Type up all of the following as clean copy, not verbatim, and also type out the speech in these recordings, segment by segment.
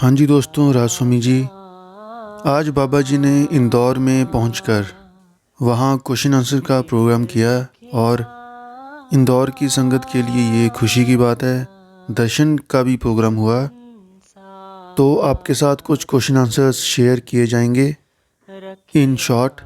हाँ जी दोस्तों, राजस्वामी जी। आज बाबा जी ने इंदौर में पहुंचकर वहाँ क्वेश्चन आंसर का प्रोग्राम किया और इंदौर की संगत के लिए ये खुशी की बात है। दर्शन का भी प्रोग्राम हुआ, तो आपके साथ कुछ क्वेश्चन आंसर्स शेयर किए जाएंगे इन शॉर्ट।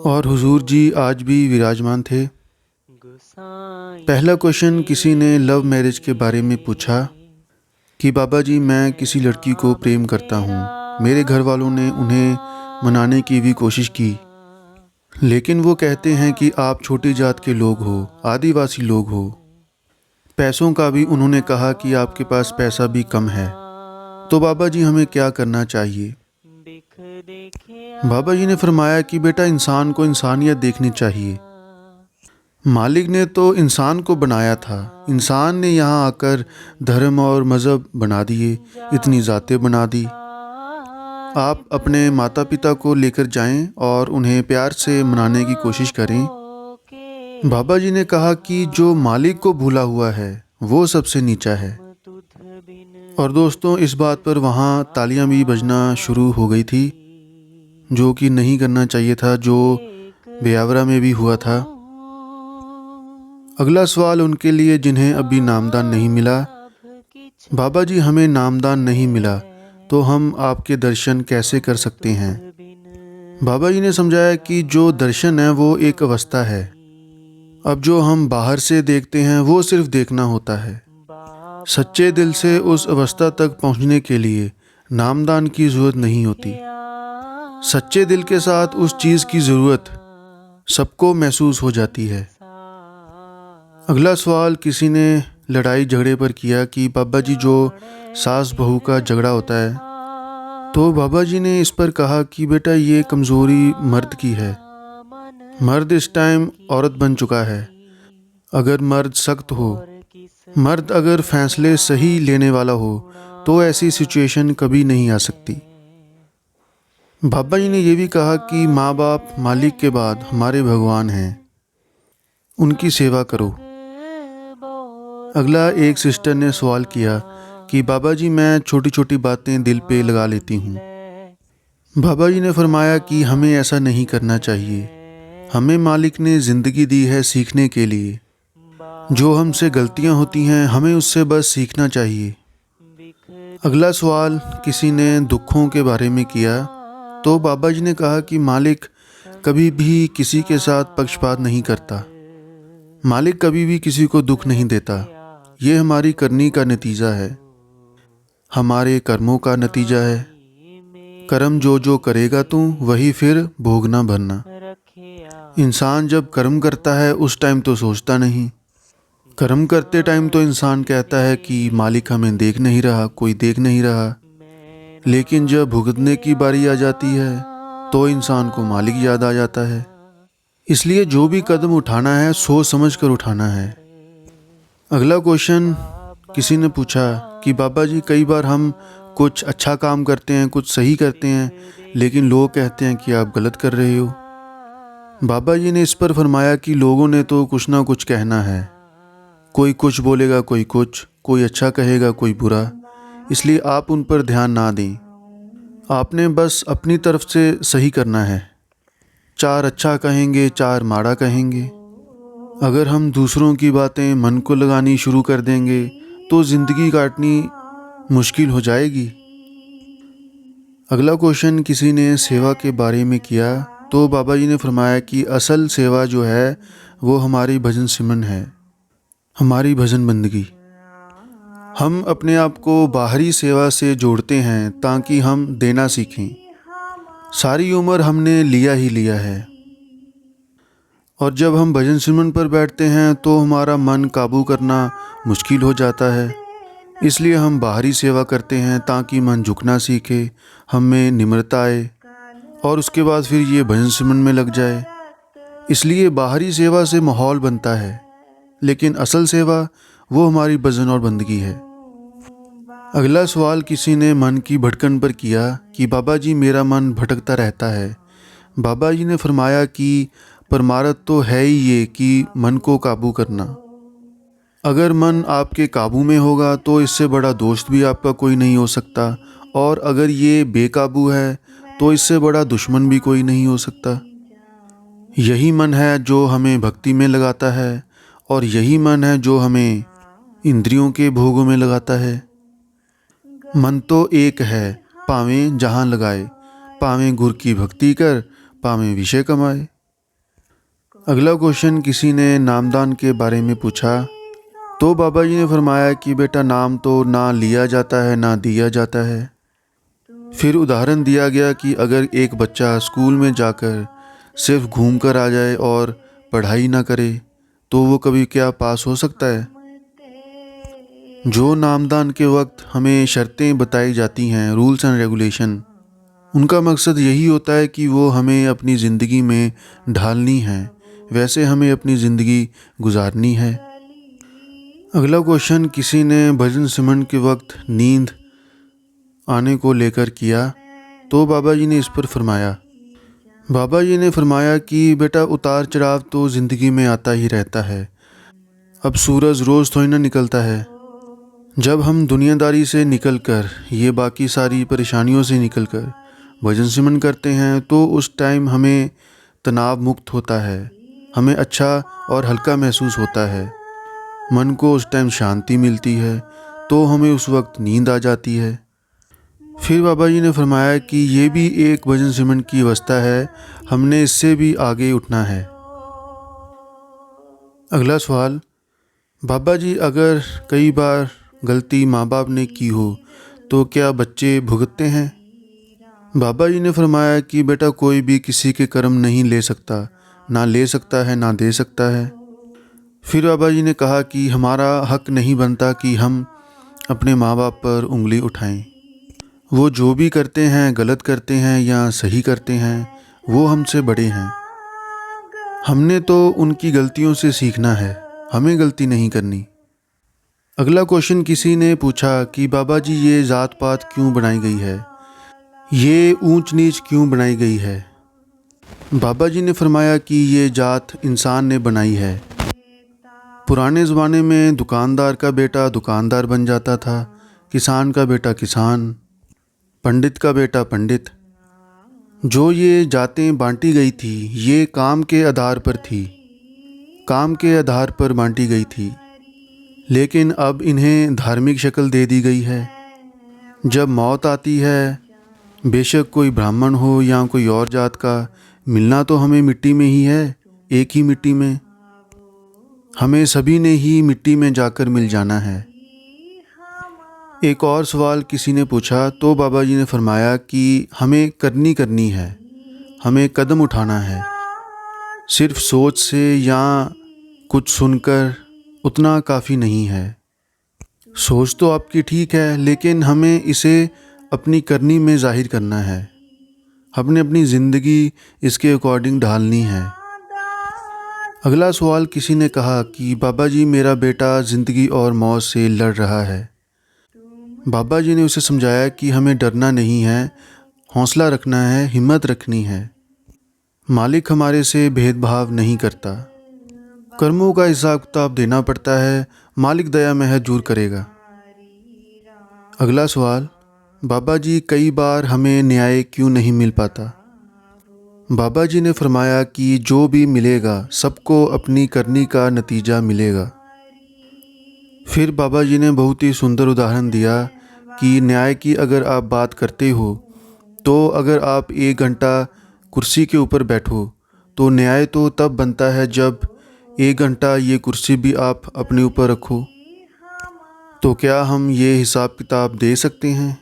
और हुजूर जी आज भी विराजमान थे। पहला क्वेश्चन किसी ने लव मैरिज के बारे में पूछा कि बाबा जी, मैं किसी लड़की को प्रेम करता हूँ। मेरे घर वालों ने उन्हें मनाने की भी कोशिश की, लेकिन वो कहते हैं कि आप छोटी जात के लोग हो, आदिवासी लोग हो। पैसों का भी उन्होंने कहा कि आपके पास पैसा भी कम है। तो बाबा जी हमें क्या करना चाहिए? बाबा जी ने फरमाया कि बेटा, इंसान को इंसानियत देखनी चाहिए। मालिक ने तो इंसान को बनाया था, इंसान ने यहाँ आकर धर्म और मज़हब बना दिए, इतनी ज़ातें बना दी। आप अपने माता पिता को लेकर जाएं और उन्हें प्यार से मनाने की कोशिश करें। बाबा जी ने कहा कि जो मालिक को भूला हुआ है वो सबसे नीचा है। और दोस्तों, इस बात पर वहाँ तालियां भी बजना शुरू हो गई थी, जो कि नहीं करना चाहिए था, जो ब्यावरा में भी हुआ था। अगला सवाल उनके लिए जिन्हें अभी नामदान नहीं मिला। बाबा जी, हमें नामदान नहीं मिला तो हम आपके दर्शन कैसे कर सकते हैं? बाबा जी ने समझाया कि जो दर्शन है वो एक अवस्था है। अब जो हम बाहर से देखते हैं वो सिर्फ देखना होता है। सच्चे दिल से उस अवस्था तक पहुंचने के लिए नामदान की जरूरत नहीं होती। सच्चे दिल के साथ उस चीज़ की ज़रूरत सबको महसूस हो जाती है। अगला सवाल किसी ने लड़ाई झगड़े पर किया कि बाबा जी, जो सास बहू का झगड़ा होता है, तो बाबा जी ने इस पर कहा कि बेटा, ये कमज़ोरी मर्द की है। मर्द इस टाइम औरत बन चुका है। अगर मर्द सख्त हो, मर्द अगर फैसले सही लेने वाला हो, तो ऐसी सिचुएशन कभी नहीं आ सकती। बाबा जी ने यह भी कहा कि माँ बाप मालिक के बाद हमारे भगवान हैं, उनकी सेवा करो। अगला एक सिस्टर ने सवाल किया कि बाबा जी, मैं छोटी छोटी बातें दिल पे लगा लेती हूँ। बाबा जी ने फरमाया कि हमें ऐसा नहीं करना चाहिए। हमें मालिक ने ज़िंदगी दी है सीखने के लिए। जो हमसे गलतियाँ होती हैं हमें उससे बस सीखना चाहिए। अगला सवाल किसी ने दुखों के बारे में किया, तो बाबा जी ने कहा कि मालिक कभी भी किसी के साथ पक्षपात नहीं करता। मालिक कभी भी किसी को दुख नहीं देता। ये हमारी करनी का नतीजा है, हमारे कर्मों का नतीजा है। कर्म जो जो करेगा तू, वही फिर भोगना भरना। इंसान जब कर्म करता है उस टाइम तो सोचता नहीं। कर्म करते टाइम तो इंसान कहता है कि मालिक हमें देख नहीं रहा, कोई देख नहीं रहा। लेकिन जब भुगतने की बारी आ जाती है तो इंसान को मालिक याद आ जाता है। इसलिए जो भी कदम उठाना है सोच समझ कर उठाना है। अगला क्वेश्चन किसी ने पूछा कि बाबा जी, कई बार हम कुछ अच्छा काम करते हैं, कुछ सही करते हैं, लेकिन लोग कहते हैं कि आप गलत कर रहे हो। बाबा जी ने इस पर फरमाया कि लोगों ने तो कुछ ना कुछ कहना है। कोई कुछ बोलेगा, कोई कुछ, कोई अच्छा कहेगा, कोई बुरा। इसलिए आप उन पर ध्यान ना दें। आपने बस अपनी तरफ से सही करना है। चार अच्छा कहेंगे, चार माड़ा कहेंगे। अगर हम दूसरों की बातें मन को लगानी शुरू कर देंगे तो ज़िंदगी काटनी मुश्किल हो जाएगी। अगला क्वेश्चन किसी ने सेवा के बारे में किया, तो बाबा जी ने फरमाया कि असल सेवा जो है वो हमारी भजन सिमरन है, हमारी भजन बंदगी। हम अपने आप को बाहरी सेवा से जोड़ते हैं ताकि हम देना सीखें। सारी उम्र हमने लिया ही लिया है, और जब हम भजन सिमरन पर बैठते हैं तो हमारा मन काबू करना मुश्किल हो जाता है। इसलिए हम बाहरी सेवा करते हैं ताकि मन झुकना सीखे, हम में निम्रता आए, और उसके बाद फिर ये भजन सिमरन में लग जाए। इसलिए बाहरी सेवा से माहौल बनता है, लेकिन असल सेवा वो हमारी भजन और बंदगी है। अगला सवाल किसी ने मन की भटकन पर किया कि बाबा जी, मेरा मन भटकता रहता है। बाबा जी ने फरमाया कि परमार्थ तो है ही ये कि मन को काबू करना। अगर मन आपके काबू में होगा तो इससे बड़ा दोस्त भी आपका कोई नहीं हो सकता, और अगर ये बेकाबू है तो इससे बड़ा दुश्मन भी कोई नहीं हो सकता। यही मन है जो हमें भक्ति में लगाता है, और यही मन है जो हमें इंद्रियों के भोगों में लगाता है। मन तो एक है, पावें जहाँ लगाए, पावें गुर की भक्ति कर, पावें विषय कमाए। अगला क्वेश्चन किसी ने नामदान के बारे में पूछा, तो बाबा जी ने फरमाया कि बेटा नाम तो ना लिया जाता है ना दिया जाता है। फिर उदाहरण दिया गया कि अगर एक बच्चा स्कूल में जाकर सिर्फ घूम कर आ जाए और पढ़ाई ना करे तो वो कभी क्या पास हो सकता है। जो नामदान के वक्त हमें शर्तें बताई जाती हैं, रूल्स एंड रेगुलेशन, उनका मकसद यही होता है कि वो हमें अपनी ज़िंदगी में ढालनी है, वैसे हमें अपनी ज़िंदगी गुजारनी है। अगला क्वेश्चन किसी ने भजन सिमरन के वक्त नींद आने को लेकर किया, तो बाबा जी ने इस पर फरमाया। बाबा जी ने फरमाया कि बेटा उतार चढ़ाव तो ज़िंदगी में आता ही रहता है। अब सूरज रोज़ थोड़ी ना निकलता है। जब हम दुनियादारी से निकलकर, ये बाकी सारी परेशानियों से निकलकर भजन सिमरन करते हैं तो उस टाइम हमें तनाव मुक्त होता है, हमें अच्छा और हल्का महसूस होता है, मन को उस टाइम शांति मिलती है, तो हमें उस वक्त नींद आ जाती है। फिर बाबा जी ने फरमाया कि ये भी एक भजन सिमरन की अवस्था है, हमने इससे भी आगे उठना है। अगला सवाल, बाबा जी अगर कई बार गलती माँ बाप ने की हो तो क्या बच्चे भुगतते हैं? बाबा जी ने फरमाया कि बेटा कोई भी किसी के कर्म नहीं ले सकता, ना ले सकता है ना दे सकता है। फिर बाबा जी ने कहा कि हमारा हक नहीं बनता कि हम अपने माँ बाप पर उंगली उठाएं। वो जो भी करते हैं, गलत करते हैं या सही करते हैं, वो हमसे बड़े हैं। हमने तो उनकी गलतियों से सीखना है, हमें गलती नहीं करनी। अगला क्वेश्चन किसी ने पूछा कि बाबा जी ये ज़ात पात क्यों बनाई गई है, ये ऊंच नीच क्यों बनाई गई है? बाबा जी ने फरमाया कि ये जात इंसान ने बनाई है। पुराने ज़माने में दुकानदार का बेटा दुकानदार बन जाता था, किसान का बेटा किसान, पंडित का बेटा पंडित। जो ये जातें बांटी गई थी ये काम के आधार पर थी, काम के आधार पर बांटी गई थी, लेकिन अब इन्हें धार्मिक शक्ल दे दी गई है। जब मौत आती है, बेशक कोई ब्राह्मण हो या कोई और जात का, मिलना तो हमें मिट्टी में ही है, एक ही मिट्टी में। हमें सभी ने ही मिट्टी में जाकर मिल जाना है। एक और सवाल किसी ने पूछा तो बाबा जी ने फरमाया कि हमें करनी है, हमें कदम उठाना है। सिर्फ सोच से या कुछ सुनकर उतना काफ़ी नहीं है। सोच तो आपकी ठीक है, लेकिन हमें इसे अपनी करनी में जाहिर करना है, हमने अपनी ज़िंदगी इसके अकॉर्डिंग ढालनी है। अगला सवाल किसी ने कहा कि बाबा जी मेरा बेटा ज़िंदगी और मौत से लड़ रहा है। बाबा जी ने उसे समझाया कि हमें डरना नहीं है, हौसला रखना है, हिम्मत रखनी है। मालिक हमारे से भेदभाव नहीं करता, कर्मों का हिसाब किताब देना पड़ता है, मालिक दया महज दूर करेगा। अगला सवाल, बाबा जी कई बार हमें न्याय क्यों नहीं मिल पाता? बाबा जी ने फरमाया कि जो भी मिलेगा सबको अपनी करनी का नतीजा मिलेगा। फिर बाबा जी ने बहुत ही सुंदर उदाहरण दिया कि न्याय की अगर आप बात करते हो तो अगर आप 1 घंटा कुर्सी के ऊपर बैठो तो न्याय तो तब बनता है जब 1 घंटा ये कुर्सी भी आप अपने ऊपर रखो। तो क्या हम ये हिसाब किताब दे सकते हैं?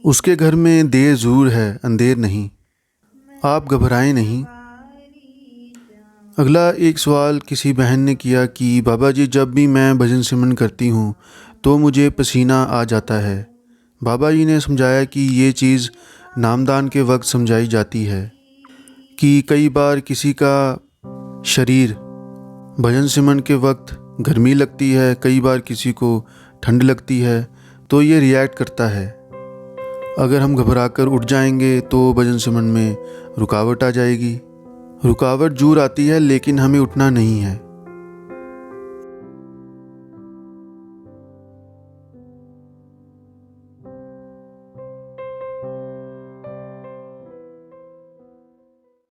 उसके घर में देर ज़रूर है, अंधेर नहीं। आप घबराएं नहीं। अगला एक सवाल किसी बहन ने किया कि बाबा जी जब भी मैं भजन सिमरन करती हूँ तो मुझे पसीना आ जाता है। बाबा जी ने समझाया कि ये चीज़ नामदान के वक्त समझाई जाती है कि कई बार किसी का शरीर भजन सिमरन के वक्त गर्मी लगती है, कई बार किसी को ठंड लगती है, तो ये रिएक्ट करता है। अगर हम घबराकर उठ जाएंगे तो भजन सिमरन में रुकावट आ जाएगी। रुकावट जरूर आती है लेकिन हमें उठना नहीं है।